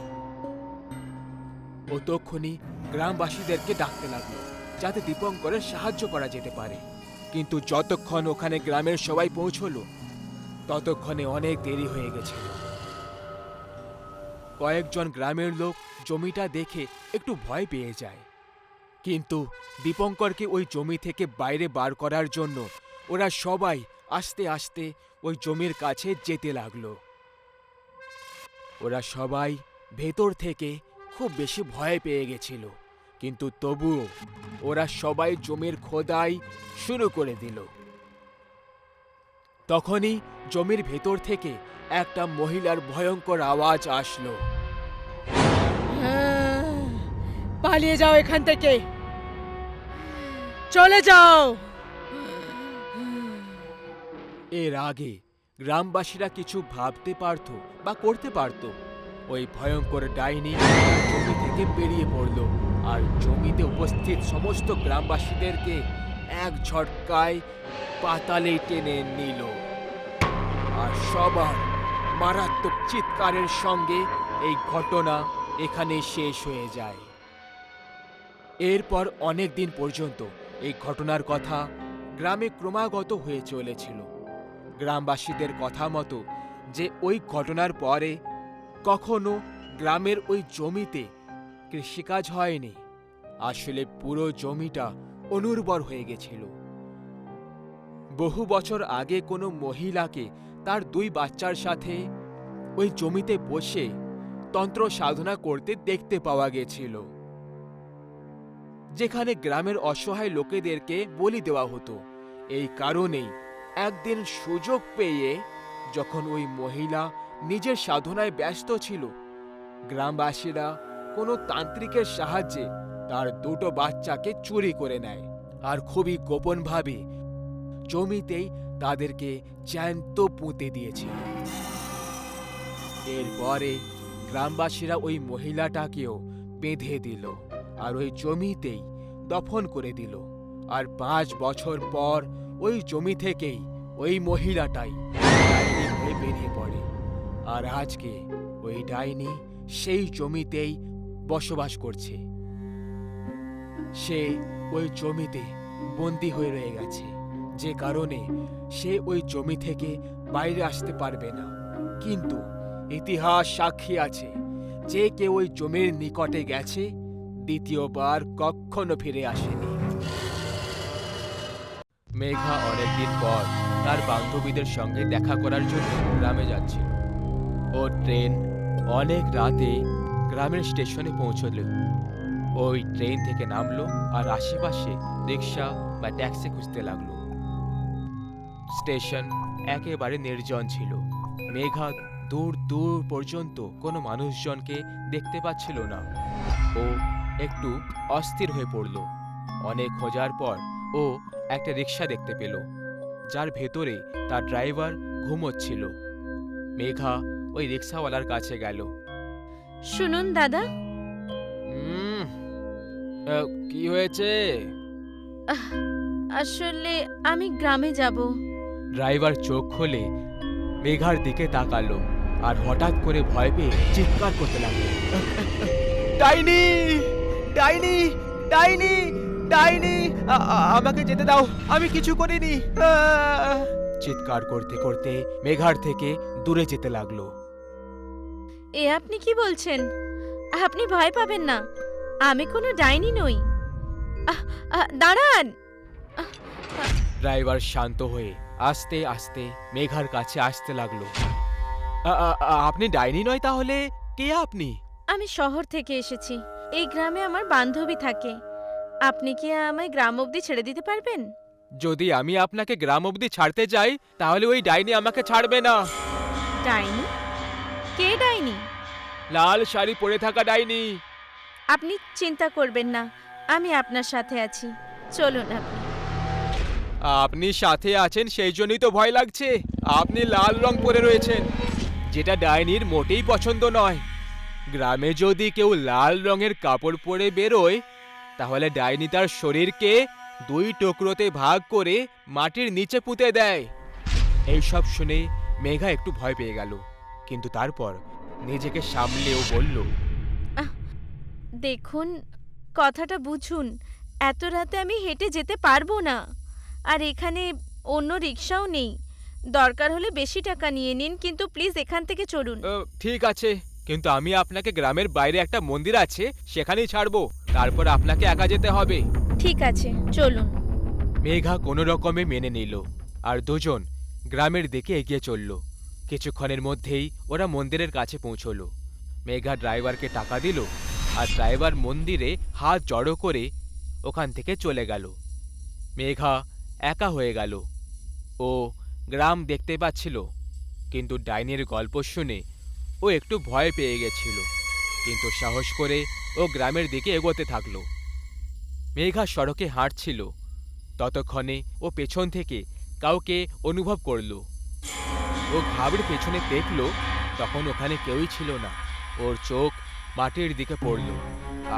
ও তখনই গ্রামবাসীদেরকে ডাকতে লাগলো, যাতে দীপঙ্করের সাহায্য করা যেতে পারে। কিন্তু যতক্ষণ ওখানে গ্রামের সবাই পৌঁছলো ততক্ষণে অনেক দেরি হয়ে গেছিল। কয়েকজন গ্রামের লোক জমিটা দেখে একটু ভয় পেয়ে যায়, কিন্তু দীপঙ্করকে ওই জমি থেকে বাইরে বার করার জন্য ওরা সবাই আস্তে আস্তে ওই জমির কাছে যেতে লাগলো। ওরা সবাই ভেতর থেকে খুব বেশি ভয় পেয়ে গেছিল, কিন্তু তবুও ওরা সবাই জমির খোদাই শুরু করে দিল। তখনই জমির ভেতর থেকে একটা মহিলার ভয়ঙ্কর আওয়াজ আসলো। পালিয়ে যাও এখান থেকে, চলে যাও। এর আগে গ্রামবাসীরা কিছু ভাবতে পারত বা করতে পারত। ওই ভয়ঙ্কর ডাইনি জমি থেকে বেরিয়ে পড়ল আর জমিতে উপস্থিত সমস্ত গ্রামবাসীদেরকে এক ঝটকায় পাতালে টেনে নিল। আর সবার মারাত্মক চিৎকারের সঙ্গে এই ঘটনা এখানে শেষ হয়ে যায়। এরপর অনেক দিন পর্যন্ত এই ঘটনার কথা গ্রামে ক্রমাগত হয়ে চলেছিল। গ্রামবাসীদের কথা মতো যে ওই ঘটনার পরে কখনো গ্রামের ওই জমিতে কৃষিকাজ হয়নি। আসলে পুরো জমিটা অনুর্বর হয়ে গেছিল। বহু বছর আগে কোনো মহিলাকে তার 2 বাচ্চার সাথে ওই জমিতে বসে তন্ত্র সাধনা করতে দেখতে পাওয়া গেছিল, যেখানে গ্রামের অসহায় লোকেদেরকে বলি দেওয়া হতো। এই কারণেই একদিন সুযোগ পেয়ে যখন ওই মহিলা নিজের সাধনায় ব্যস্ত ছিল, গ্রামবাসীরা কোনো তান্ত্রিকের সাহায্যে তার 2 বাচ্চাকে চুরি করে নেয় আর খুবই গোপনভাবে জমিতেই তাদেরকে জ্যান্ত পুঁতে দিয়েছিল। এরপরে গ্রামবাসীরা ওই মহিলাটাকেও বেঁধে দিল আর ওই জমিতেই দফন করে দিল। আর 5 বছর পর ওই জমি থেকেই ওই মহিলাটাই ডাইনি হয়ে বেরিয়ে পড়ে। আর আজকে ওই ডাইনি সেই জমিতেই বসবাস করছে। সে ওই জমিতে বন্দী হয়ে রয়ে গেছে, যে কারণে সে ওই জমি থেকে বাইরে আসতে পারবে না। কিন্তু ইতিহাস সাক্ষী আছে, যে কেউ ওই জমির নিকটে গেছে দ্বিতীয়বার কখনো ফিরে আসেনি। মেঘা অনেকদিন পর তার বান্ধবীদের সঙ্গে দেখা করার জন্য গ্রামে যাচ্ছিল। ও ট্রেন অনেক রাতে গ্রামের স্টেশনে পৌঁছল। ওই ট্রেন থেকে নামলো আর আশেপাশে রিক্সা বা ট্যাক্সি খুঁজতে লাগলো। স্টেশন একেবারে নির্জন ছিল। মেঘা দূর দূর পর্যন্ত কোনো মানুষজনকে দেখতে পাচ্ছিল না। ও একটু অস্থির হয়ে পড়ল। অনেক খোঁজার পর ও একটা রিক্সা দেখতে পেল, যার ভেতরে তার ড্রাইভার ঘুমোচ্ছিল। মেঘা ওই রিক্সাওয়ালার কাছে গেল। শুনুন দাদা, কি হয়েছে? আসলে আমি গ্রামে যাব। ড্রাইভার চোখ খুলে মেঘার দিকে তাকালো আর হঠাৎ করে ভয় পেয়ে চিৎকার করতে লাগলো, ডাইনি ডাইনি ডাইনি ডাইনি, আমাকে যেতে দাও, আমি কিছু করিনি। চিৎকার করতে করতে মেঘার থেকে দূরে যেতে লাগলো। এ আপনি কি বলছেন? আপনি ভয় পাবেন না, আমি কোনো ডাইনি নই। দাঁড়ান। ড্রাইভার শান্ত হয়ে আস্তে আস্তে মেঘার কাছে আসতে লাগলো। আপনি ডাইনি নয় তাহলে কে আপনি? আমি শহর থেকে এসেছি। এই গ্রামে আমার বান্ধবী থাকে। আপনি কি আমায় গ্রাম অবধি ছেড়ে দিতে পারবেন? যদি আমি আপনাকে গ্রাম অবধি ছাড়তে যাই তাহলে ওই ডাইনি আমাকে ছাড়বে না। ডাইনি? কে ডাইনি? লাল শাড়ি পরে থাকা ডাইনি। আপনি চিন্তা করবেন না, আমি আপনার সাথে আছি। চলুন আপনি। আপনি সাথে আছেন সেই জন্যই তো ভয় লাগছে। আপনি লাল রং পরে রয়েছেন, যেটা ডাইনির মোটেই পছন্দ নয়। গ্রামে যদি কেউ লাল রঙের কাপড় পরে বেরোয় তাহলে ডাইনি তার শরীরকে 2 টুকরোতে ভাগ করে মাটির নিচে পুঁতে দেয়। এইসব শুনে মেঘা একটু ভয় পেয়ে গেল, কিন্তু তারপর নিজেকে সামলেও বলল, দেখুন, কথাটা বুঝুন। এত রাতে আমি হেঁটে যেতে পারবো না, আর এখানে অন্য রিক্সাও নেই। দরকার হলে বেশি টাকা নিয়ে নিন, কিন্তু প্লিজ এখান থেকে চলুন। ঠিক আছে, কিন্তু আমি আপনাকে গ্রামের বাইরে একটা মন্দির আছে সেখানেই ছাড়বো, তারপর আপনাকে একা যেতে হবে। ঠিক আছে, চলুন। মেঘা কোনো রকমে মেনে নিল আর দুজন গ্রামের দিকে এগিয়ে চলল। কিছুক্ষণের মধ্যেই ওরা মন্দিরের কাছে পৌঁছলো। মেঘা ড্রাইভারকে টাকা দিল আর ড্রাইভার মন্দিরে হাত জড়ো করে ওখান থেকে চলে গেল। মেঘা একা হয়ে গেল। ও গ্রাম দেখতে পাচ্ছিল, কিন্তু ডাইনির গল্প শুনে ও একটু ভয় পেয়ে গেছিল, কিন্তু সাহস করে ও গ্রামের দিকে এগোতে থাকলো। মেঘা সড়কে হাঁটছিল, ততক্ষণে ও পেছন থেকে কাউকে অনুভব করলো। ও ঘাবড়ে পেছনে দেখলো, তখন ওখানে কেউই ছিল না। ওর চোখ মাটির দিকে পড়ল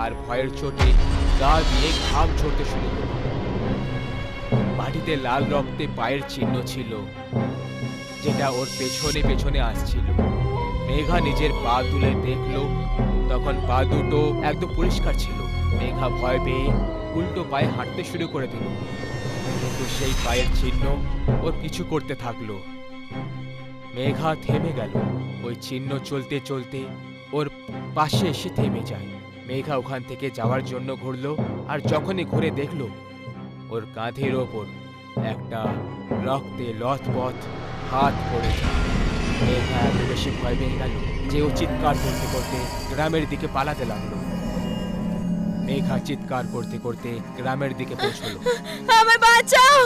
আর ভয়ের চোটে গা দিয়ে ঘাম ঝরতে শুরু করল। মাটিতে লাল রক্তে পায়ের চিহ্ন ছিল, যেটা ওর পেছনে পেছনে আসছিল। মেঘা নিজের পা তুলে দেখলো, তখন পা দুটো একদম পরিষ্কার ছিল। মেঘা ভয় পেয়ে উল্টো পায়ে হাঁটতে শুরু করে দিল, কিন্তু সেই পায়ের চিহ্ন ওর কিছু করতে থাকলো। মেঘা থেমে গেল। ওই চিহ্ন চলতে চলতে ওর পাশে এসে থেমে যায়। মেঘা ওখান থেকে যাওয়ার জন্য ঘুরলো, আর যখনই ঘুরে দেখলো ওর কাঁধের ওপর একটা রক্তে লথপথ হাত পড়ে যায়। মেঘা এত বেশি ভয় পেয়ে গেল যে ও চিৎকার করতে করতে গ্রামের দিকে পালাতে লাগলো। মেঘা চিৎকার করতে করতে গ্রামের দিকে পৌঁছলো। আমায় বাঁচাও,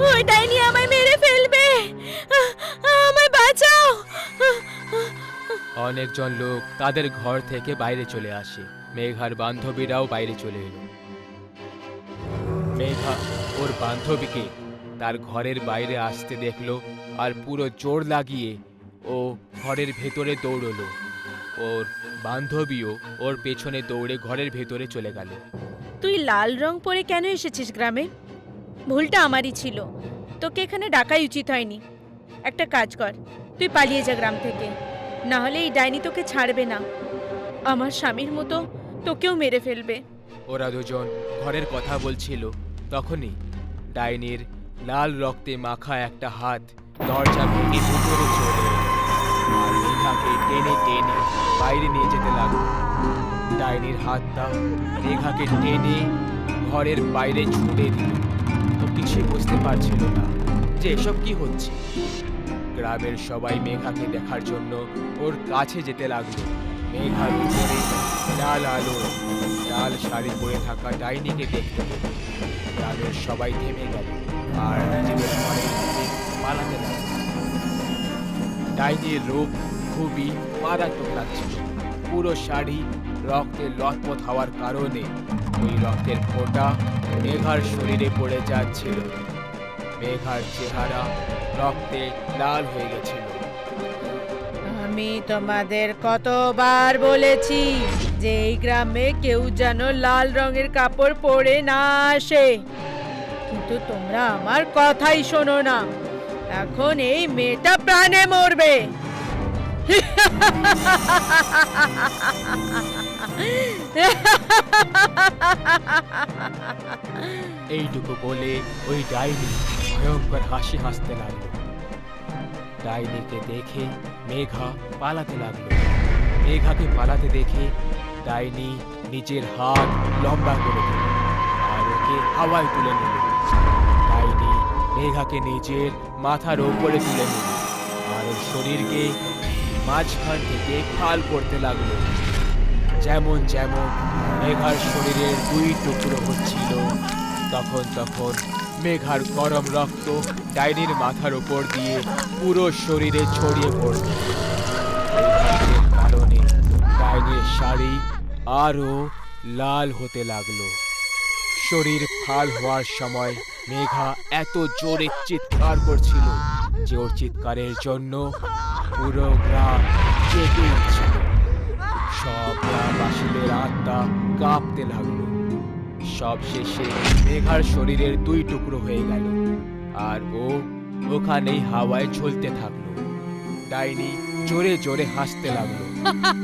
ওই ডাইনি আমায় মেরে ফেলবে, আমায় বাঁচাও। অনেকজন লোক তাদের ঘর থেকে বাইরে চলে আসে। মেঘার বান্ধবীরাও বাইরে চলে এলো। মেঘা ওর বান্ধবীকে তার ঘরের বাইরে আসতে দেখলো আর পুরো জোর লাগিয়ে ও ঘরের ভেতরে দৌড়লো। ওর বান্ধবীও ওর পেছনে দৌড়ে ঘরের ভেতরে চলে গেল। তুই লাল রং পরে কেন এসেছিস গ্রামে? ভুলটা আমারই ছিল, তোকে এখানে ডাকাই উচিত হয়নি। একটা কাজ কর, তুই পালিয়ে যা গ্রাম থেকে, না হলে এই ডাইনি তোকে ছাড়বে না। আমার স্বামীর মতো তোকেও মেরে ফেলবে। ওরা দুজন ঘরের কথা বলছিল, তখনই ডাইনির লাল রক্তে মাখা একটা হাত দরজা ভেঙে ভিতরে চলে এলো আর মেঘাকে টেনে টেনে বাইরে নিয়ে যেতে লাগলো। ডাইনির হাতটা মেঘাকে টেনে ঘরের বাইরে ছুটে দিল। ও কিছুই বুঝতে পারছিল না যে এসব কি হচ্ছে। গ্রামের সবাই মেঘাকে দেখার জন্য ওর কাছে যেতে লাগলো। মেঘার উপরে লাল আলো লাল শাড়ি পরে থাকা ডাইনিকে দেখতে পেল। গ্রামের সবাই থেমে গেল আর নিজেদের ঘরের দিকে পালাতে লাগল। ডাইনির রূপ খুবই মারাত্মক লাগছিল। পুরো শাড়ি রক্তে লথপথ হওয়ার কারণে ওই রক্তের ফোঁটা মেঘার শরীরে পড়ে যাচ্ছিল। মেঘার চেহারা রক্তে লাল হয়ে গেছিল। আমি তোমাদের কতবার বলেছি যে এই গ্রামে কেউ যেন লাল রঙের কাপড় পরে না আসে, কিন্তু তোমরা আমার কথাই শোনো না। এখন এই মেয়েটা প্রাণে মরবে। এইটুকু বলে ওই ডাইনি ভয়ঙ্কর হাসি হাসতে লাগলো। ডাইনিকে দেখে মেঘা পালাতে লাগলো। মেঘাকে পালাতে দেখে ডাইনি নিজের হাত লম্বা করে দিল আর ওকে হাওয়ায় তুলে নিল। ডাইনি মেঘাকে নিজের মাথার ওপরে তুলে নিল আর ওর শরীরকে মাঝখান থেকে ফাল করতে লাগলো। যেমন যেমন মেঘার শরীরের দুই টুকরো হচ্ছিল, তখন তখন মেঘার গরম রক্ত ডাইনির মাথার ওপর দিয়ে পুরো শরীরে ছড়িয়ে পড়ল। এই রক্তের কারণে ডাইনির শাড়ি আরো লাল হতে লাগলো। শরীর ফাল হওয়ার সময় মেঘা এত জোরে চিৎকার করছিল যে ওর চিৎকারের জন্য পুরো গ্রাম জেগে উঠছিল। সব গ্রামবাসীদের আত্মা কাঁপতে লাগলো। সব শেষে মেঘার শরীরের দুই টুকরো হয়ে গেল আর ও ওখানেই হাওয়ায় ঝুলতে থাকলো। ডাইনি জোরে জোরে হাসতে লাগলো।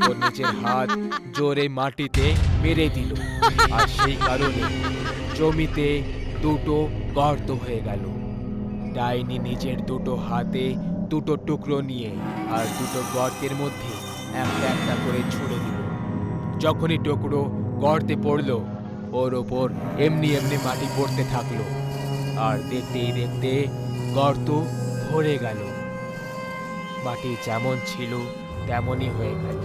ও নিজের হাত জোরে মাটিতে মেরে দিল, আর সেই কারণে জমিতে দুটো গর্ত হয়ে গেল। ডাইনি নিজের দুটো হাতে দুটো টুকরো নিয়ে আর দুটো গর্তের মধ্যে একটা একটা করে ছুঁড়ে দিল। যখনই টুকরো গর্তে পড়লো, ওর ওপর এমনি এমনি মাটি পড়তে থাকলো, আর দেখতেই দেখতে গর্ত ভরে গেল। মাটি যেমন ছিল তেমনই হয়ে গেল।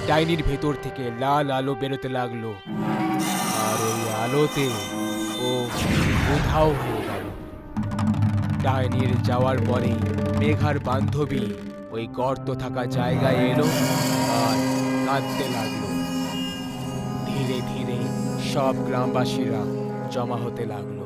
ডাইনির ভেতর থেকে লাল আলো বেরোতে লাগলো, আর ওই আলোতে ও উধাও হয়ে গেল। ডাইনির যাওয়ার পরে মেঘার বান্ধবী ওই গর্ত থাকা জায়গায় এলো আর কাঁদতে লাগলো। ধীরে ধীরে সব গ্রামবাসীরা জমা হতে লাগলো।